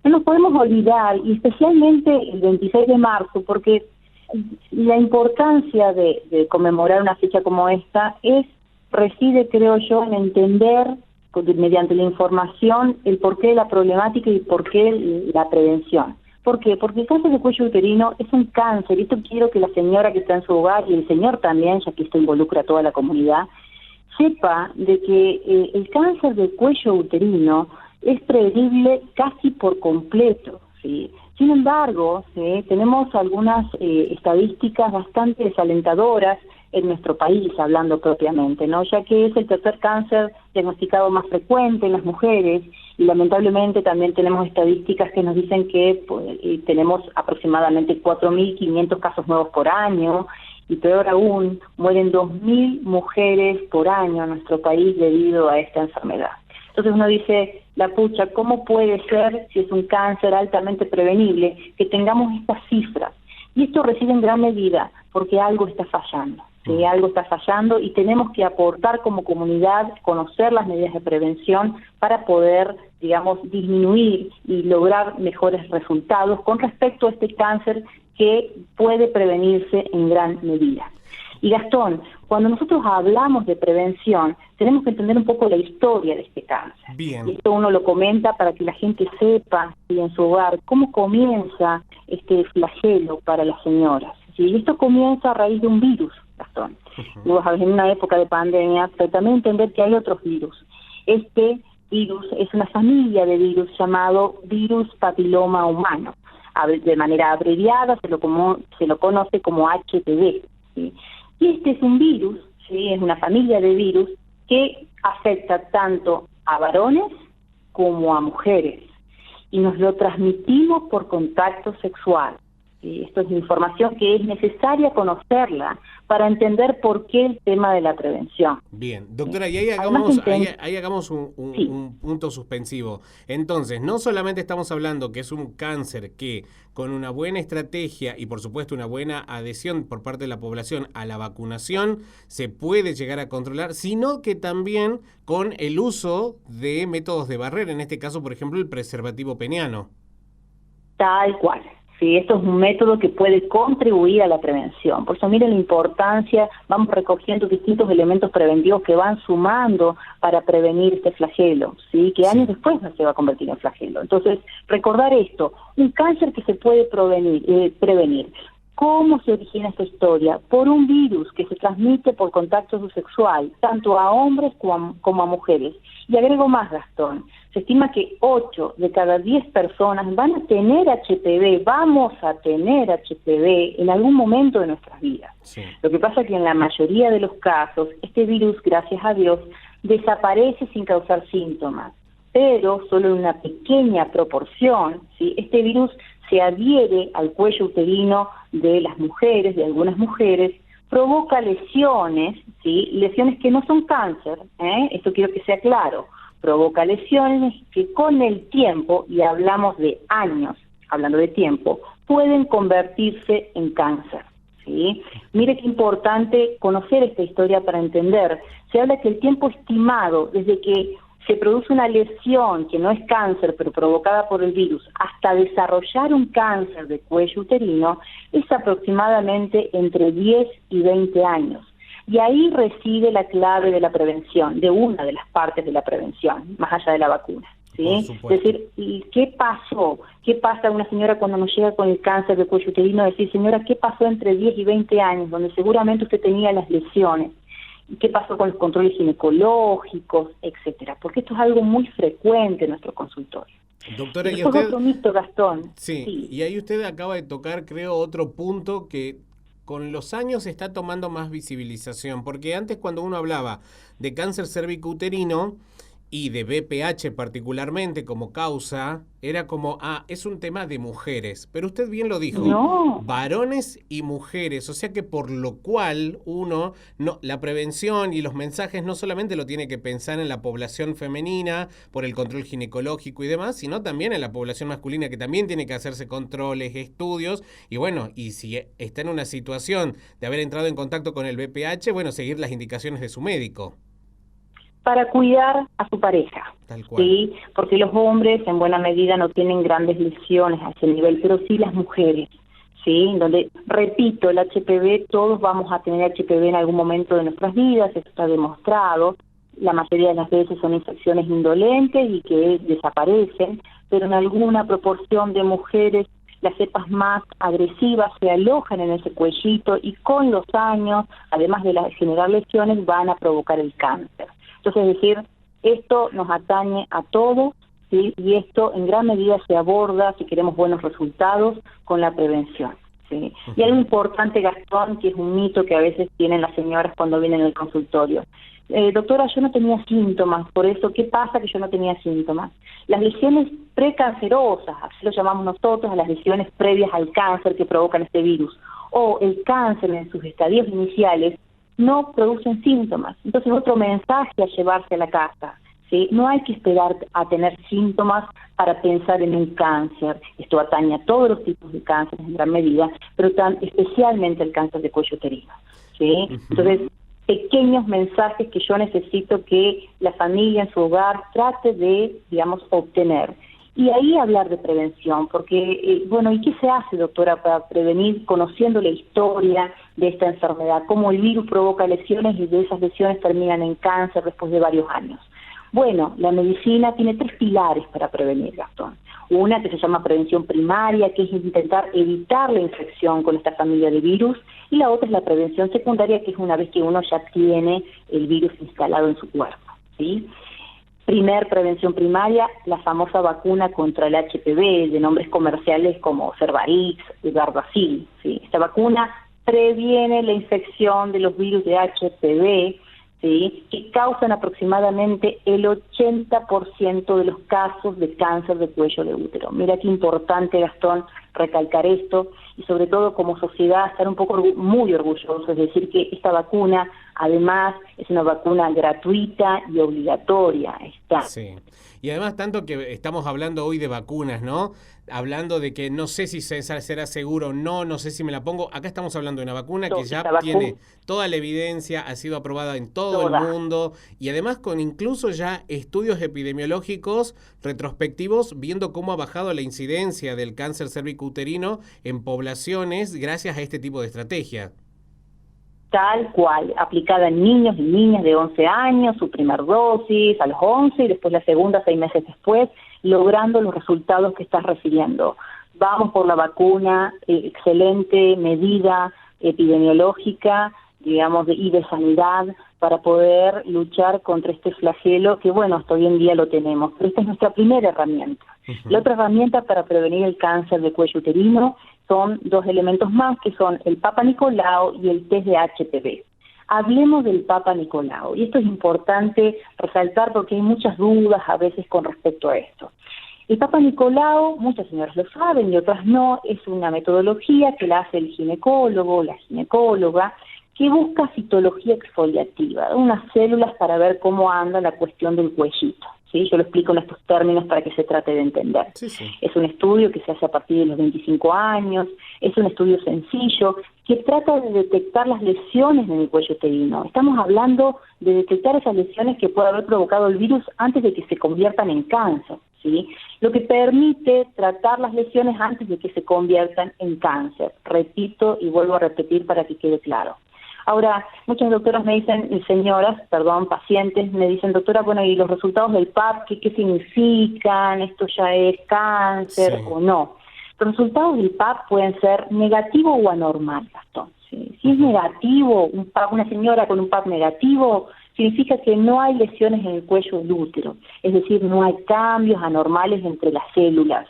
No nos podemos olvidar, y especialmente el 26 de marzo, porque la importancia de conmemorar una fecha como esta reside, creo yo, en entender mediante la información el porqué de la problemática y por qué la prevención. ¿Por qué? Porque el cáncer de cuello uterino es un cáncer, y esto quiero que la señora que está en su hogar y el señor también, ya que esto involucra a toda la comunidad, sepa de que el cáncer de cuello uterino es prevenible casi por completo, ¿sí? Sin embargo, ¿sí?, tenemos algunas estadísticas bastante desalentadoras en nuestro país, hablando propiamente, ¿no? Ya que es el tercer cáncer diagnosticado más frecuente en las mujeres, y lamentablemente también tenemos estadísticas que nos dicen que tenemos aproximadamente 4.500 casos nuevos por año, y peor aún, mueren 2.000 mujeres por año en nuestro país debido a esta enfermedad. Entonces uno dice, la pucha, ¿cómo puede ser, si es un cáncer altamente prevenible, que tengamos estas cifras? Y esto reside en gran medida porque algo está fallando, ¿sí? Algo está fallando, y tenemos que aportar como comunidad, conocer las medidas de prevención para poder, digamos, disminuir y lograr mejores resultados con respecto a este cáncer que puede prevenirse en gran medida. Y Gastón, cuando nosotros hablamos de prevención, tenemos que entender un poco la historia de este cáncer. Bien. Y esto uno lo comenta para que la gente sepa, ¿sí?, en su hogar, cómo comienza este flagelo para las señoras, ¿sí? Y esto comienza a raíz de un virus, Gastón. Y vos sabés, en una época de pandemia, pero también entender que hay otros virus. Este virus es una familia de virus llamado virus papiloma humano. De manera abreviada se lo conoce como HPV, ¿sí? Y este es un virus, ¿sí?, es una familia de virus que afecta tanto a varones como a mujeres, y nos lo transmitimos por contacto sexual, ¿sí? Esto es información que es necesaria conocerla para entender por qué el tema de la prevención. Bien, doctora, y ahí hagamos un punto suspensivo. Entonces, no solamente estamos hablando que es un cáncer que con una buena estrategia y por supuesto una buena adhesión por parte de la población a la vacunación se puede llegar a controlar, sino que también con el uso de métodos de barrera, en este caso, por ejemplo, el preservativo peniano. Tal cual. Sí, esto es un método que puede contribuir a la prevención. Por eso miren la importancia, vamos recogiendo distintos elementos preventivos que van sumando para prevenir este flagelo, ¿sí?, que años después se va a convertir en flagelo. Entonces, recordar esto, un cáncer que se puede prevenir. ¿Cómo se origina esta historia? Por un virus que se transmite por contacto sexual, tanto a hombres como a mujeres. Y agrego más, Gastón, se estima que 8 de cada 10 personas van a tener HPV, vamos a tener HPV en algún momento de nuestras vidas. Sí. Lo que pasa es que en la mayoría de los casos, este virus, gracias a Dios, desaparece sin causar síntomas, pero solo en una pequeña proporción, ¿sí?, este virus se adhiere al cuello uterino de las mujeres, de algunas mujeres, provoca lesiones, ¿sí?, lesiones que no son cáncer, esto quiero que sea claro, provoca lesiones que con el tiempo, y hablamos de años, hablando de tiempo, pueden convertirse en cáncer, ¿sí? Mire qué importante conocer esta historia para entender. Se habla que el tiempo estimado desde que se produce una lesión que no es cáncer, pero provocada por el virus, hasta desarrollar un cáncer de cuello uterino, es aproximadamente entre 10 y 20 años. Y ahí reside la clave de la prevención, de una de las partes de la prevención, más allá de la vacuna, ¿sí? Es decir, ¿y qué pasó? ¿Qué pasa a una señora cuando nos llega con el cáncer de cuello uterino? Decir, señora, ¿qué pasó entre 10 y 20 años, donde seguramente usted tenía las lesiones? ¿Qué pasó con los controles ginecológicos, etcétera? Porque esto es algo muy frecuente en nuestro consultorio. Doctora, y usted... otro mito, Gastón. Sí, y ahí usted acaba de tocar, creo, otro punto que con los años está tomando más visibilización, porque antes cuando uno hablaba de cáncer cervicouterino y de BPH particularmente como causa, era como, es un tema de mujeres. Pero usted bien lo dijo, no, varones y mujeres, o sea que por lo cual la prevención y los mensajes no solamente lo tiene que pensar en la población femenina por el control ginecológico y demás, sino también en la población masculina que también tiene que hacerse controles, estudios, y bueno, y si está en una situación de haber entrado en contacto con el BPH, bueno, seguir las indicaciones de su médico. para cuidar a su pareja, ¿sí? Porque los hombres en buena medida no tienen grandes lesiones a ese nivel, pero sí las mujeres, ¿sí? Donde, repito, el HPV, todos vamos a tener HPV en algún momento de nuestras vidas, esto está demostrado. La mayoría de las veces son infecciones indolentes y que desaparecen, pero en alguna proporción de mujeres las cepas más agresivas se alojan en ese cuellito y con los años, además de generar lesiones, van a provocar el cáncer. Entonces, es decir, esto nos atañe a todos, ¿sí? Y esto en gran medida se aborda, si queremos buenos resultados, con la prevención, ¿sí? Y algo importante, Gastón, que es un mito que a veces tienen las señoras cuando vienen al consultorio. Doctora, yo no tenía síntomas, por eso, ¿qué pasa que yo no tenía síntomas? Las lesiones precancerosas, así lo llamamos nosotros, a las lesiones previas al cáncer que provocan este virus, o el cáncer en sus estadios iniciales, no producen síntomas. Entonces, otro mensaje a llevarse a la casa, ¿sí? No hay que esperar a tener síntomas para pensar en un cáncer. Esto atañe a todos los tipos de cáncer en gran medida, pero especialmente el cáncer de cuello uterino, ¿sí? Entonces, pequeños mensajes que yo necesito que la familia en su hogar trate de, digamos, obtener. Y ahí hablar de prevención, porque, bueno, ¿y qué se hace, doctora, para prevenir, conociendo la historia de esta enfermedad? Cómo el virus provoca lesiones y de esas lesiones terminan en cáncer después de varios años. Bueno, la medicina tiene 3 pilares para prevenir, Gastón. Una que se llama prevención primaria, que es intentar evitar la infección con esta familia de virus, y la otra es la prevención secundaria, que es una vez que uno ya tiene el virus instalado en su cuerpo, ¿sí? Primer prevención primaria, la famosa vacuna contra el HPV, de nombres comerciales como Cervarix y Gardasil, ¿sí? Esta vacuna previene la infección de los virus de HPV, ¿sí? Que causan aproximadamente el 80% de los casos de cáncer de cuello de útero. Mira qué importante, Gastón, recalcar esto, y sobre todo como sociedad estar un poco muy orgullosos, es decir, que esta vacuna además es una vacuna gratuita y obligatoria. Está. Sí. Y además tanto que estamos hablando hoy de vacunas, ¿no? Hablando de que no sé si será seguro o no, no sé si me la pongo. Acá estamos hablando de una vacuna que ya tiene toda la evidencia, ha sido aprobada en todo el mundo y además con incluso ya estudios epidemiológicos retrospectivos viendo cómo ha bajado la incidencia del cáncer cervicouterino en poblaciones gracias a este tipo de estrategia. Tal cual, aplicada en niños y niñas de 11 años, su primer dosis a los 11 y después la segunda 6 meses después, logrando los resultados que estás refiriendo. Vamos por la vacuna, excelente medida epidemiológica, digamos, y de sanidad para poder luchar contra este flagelo que, bueno, hasta hoy en día lo tenemos. Pero esta es nuestra primera herramienta. La otra herramienta para prevenir el cáncer de cuello uterino son 2 elementos más, que son el Papa Nicolau y el test de HPV. Hablemos del Papa Nicolau, y esto es importante resaltar porque hay muchas dudas a veces con respecto a esto. El Papa Nicolau, muchas señoras lo saben y otras no, es una metodología que la hace el ginecólogo o la ginecóloga, que busca citología exfoliativa, unas células para ver cómo anda la cuestión del cuellito. ¿Sí? Yo lo explico en estos términos para que se trate de entender. Sí. Es un estudio que se hace a partir de los 25 años, es un estudio sencillo que trata de detectar las lesiones en el cuello uterino. Estamos hablando de detectar esas lesiones que puede haber provocado el virus antes de que se conviertan en cáncer, ¿sí? Lo que permite tratar las lesiones antes de que se conviertan en cáncer. Repito y vuelvo a repetir para que quede claro. Ahora, muchas doctoras me dicen, pacientes, me dicen, doctora, bueno, ¿y los resultados del PAP qué significan? ¿Esto ya es cáncer o no? Los resultados del PAP pueden ser negativo o anormal, Gastón. ¿Sí? Si es negativo, una señora con un PAP negativo, significa que no hay lesiones en el cuello del útero, es decir, no hay cambios anormales entre las células.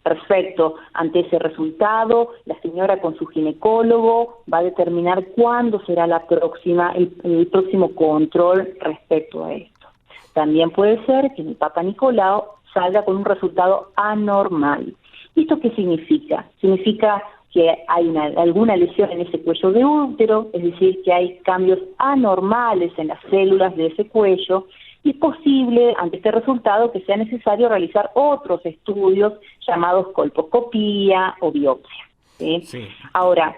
Perfecto, ante ese resultado, la señora con su ginecólogo va a determinar cuándo será el próximo control respecto a esto. También puede ser que el Papa Nicolau salga con un resultado anormal. ¿Esto qué significa? Significa que hay alguna lesión en ese cuello de útero, es decir, que hay cambios anormales en las células de ese cuello, y es posible, ante este resultado, que sea necesario realizar otros estudios llamados colposcopía o biopsia. ¿Sí? Sí. Ahora,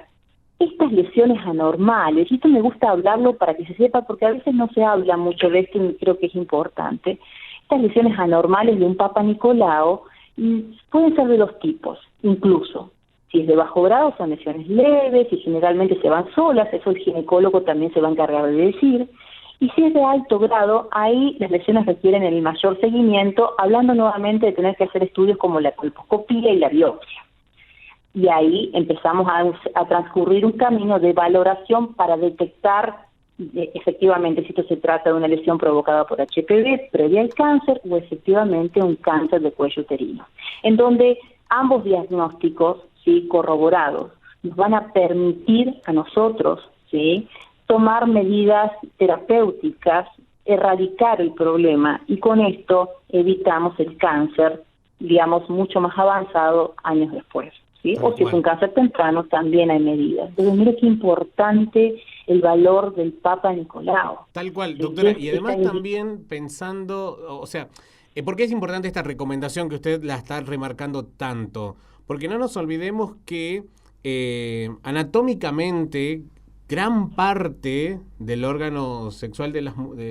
estas lesiones anormales, y esto me gusta hablarlo para que se sepa, porque a veces no se habla mucho de esto y creo que es importante, estas lesiones anormales de un Papa Nicolau pueden ser de dos tipos, incluso. Si es de bajo grado son lesiones leves y generalmente se van solas, eso el ginecólogo también se va a encargar de decir. Y si es de alto grado, ahí las lesiones requieren el mayor seguimiento, hablando nuevamente de tener que hacer estudios como la colposcopía y la biopsia. Y ahí empezamos a transcurrir un camino de valoración para detectar efectivamente si esto se trata de una lesión provocada por HPV previa al cáncer o efectivamente un cáncer de cuello uterino, en donde ambos diagnósticos, ¿sí?, corroborados, nos van a permitir a nosotros, ¿sí?, tomar medidas terapéuticas, erradicar el problema y con esto evitamos el cáncer, digamos, mucho más avanzado años después. ¿Sí? O si es un cáncer temprano, también hay medidas. Entonces, mire qué importante el valor del Papa Nicolau. Tal cual, doctora. Y además también pensando, o sea, ¿por qué es importante esta recomendación que usted la está remarcando tanto? Porque no nos olvidemos que anatómicamente gran parte del órgano sexual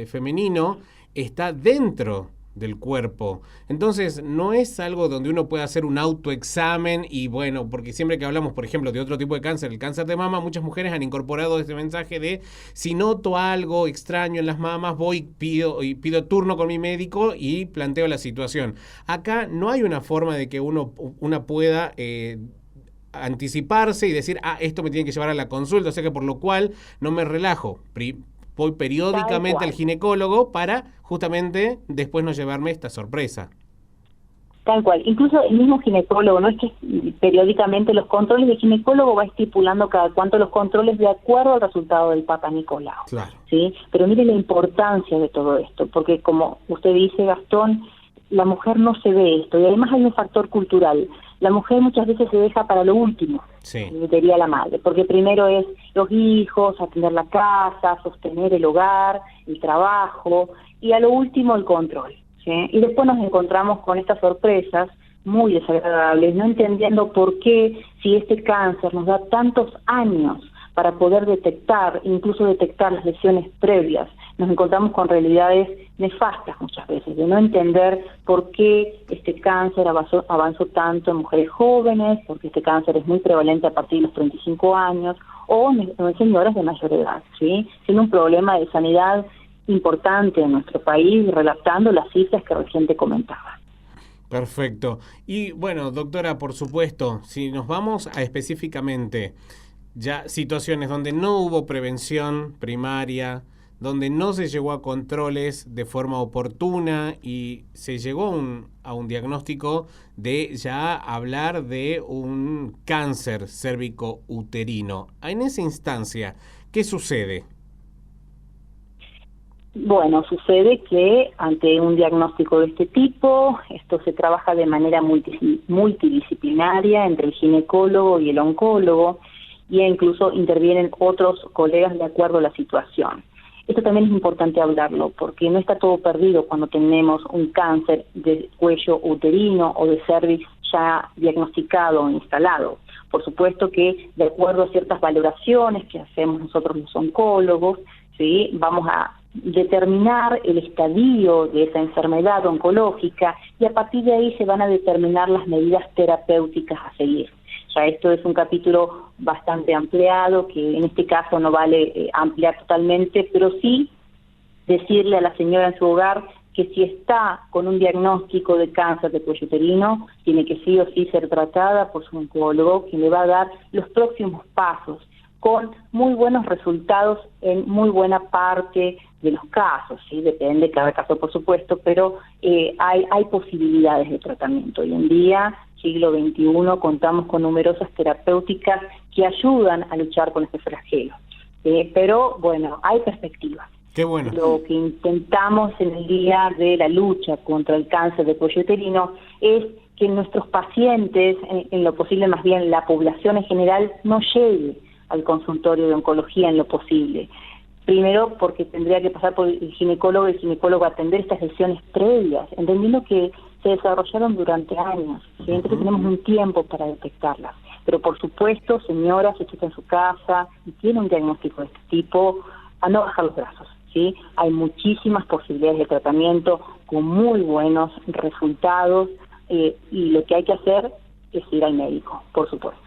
femenino está dentro del cuerpo. Entonces, no es algo donde uno pueda hacer un autoexamen y bueno, porque siempre que hablamos, por ejemplo, de otro tipo de cáncer, el cáncer de mama, muchas mujeres han incorporado este mensaje de si noto algo extraño en las mamas, pido turno con mi médico y planteo la situación. Acá no hay una forma de que una pueda anticiparse y decir, esto me tiene que llevar a la consulta, o sea que por lo cual no me relajo. Voy periódicamente al ginecólogo para justamente después no llevarme esta sorpresa. Tal cual. Incluso el mismo ginecólogo, no es que periódicamente los controles del ginecólogo va estipulando cada cuánto los controles de acuerdo al resultado del Papa Nicolau. Claro. ¿Sí? Pero mire la importancia de todo esto, porque como usted dice, Gastón, la mujer no se ve esto y además hay un factor cultural. La mujer muchas veces se deja para lo último, sí, diría la madre, porque primero es los hijos, atender la casa, sostener el hogar, el trabajo, y a lo último el control, ¿sí? Y después nos encontramos con estas sorpresas muy desagradables, no entendiendo por qué, si este cáncer nos da tantos años para poder detectar, incluso detectar las lesiones previas, nos encontramos con realidades nefastas muchas veces, de no entender por qué este cáncer avanzó tanto en mujeres jóvenes, porque este cáncer es muy prevalente a partir de los 35 años, o en señoras de mayor edad, ¿sí? Siendo un problema de sanidad importante en nuestro país, relatando las cifras que recién te comentaba. Perfecto. Y bueno, doctora, por supuesto, si nos vamos a específicamente ya situaciones donde no hubo prevención primaria, donde no se llegó a controles de forma oportuna y se llegó a un diagnóstico de ya hablar de un cáncer cérvico-uterino. En esa instancia, ¿qué sucede? Bueno, sucede que ante un diagnóstico de este tipo, esto se trabaja de manera multidisciplinaria entre el ginecólogo y el oncólogo, y incluso intervienen otros colegas de acuerdo a la situación. Esto también es importante hablarlo, porque no está todo perdido cuando tenemos un cáncer de cuello uterino o de cervix ya diagnosticado o instalado. Por supuesto que de acuerdo a ciertas valoraciones que hacemos nosotros los oncólogos, ¿sí?, vamos a determinar el estadio de esa enfermedad oncológica y a partir de ahí se van a determinar las medidas terapéuticas a seguir. Ya esto es un capítulo bastante ampliado, que en este caso no vale ampliar totalmente, pero sí decirle a la señora en su hogar que si está con un diagnóstico de cáncer de cuello uterino, tiene que sí o sí ser tratada por su oncólogo, quien le va a dar los próximos pasos, con muy buenos resultados en muy buena parte de los casos, ¿sí? Depende cada caso, por supuesto, pero hay posibilidades de tratamiento. Hoy en día, siglo XXI, contamos con numerosas terapéuticas que ayudan a luchar con este flagelo. Pero, bueno, hay perspectivas. Qué bueno. Lo que intentamos en el día de la lucha contra el cáncer de cuello uterino es que nuestros pacientes, en lo posible más bien la población en general, no llegue al consultorio de oncología en lo posible. Primero, porque tendría que pasar por el ginecólogo atender estas lesiones previas, entendiendo que se desarrollaron durante años, ¿sí? Entonces tenemos un tiempo para detectarlas. Pero por supuesto, señora, si usted está en su casa y tiene un diagnóstico de este tipo, a no bajar los brazos, ¿sí? Hay muchísimas posibilidades de tratamiento con muy buenos resultados, y lo que hay que hacer es ir al médico, por supuesto.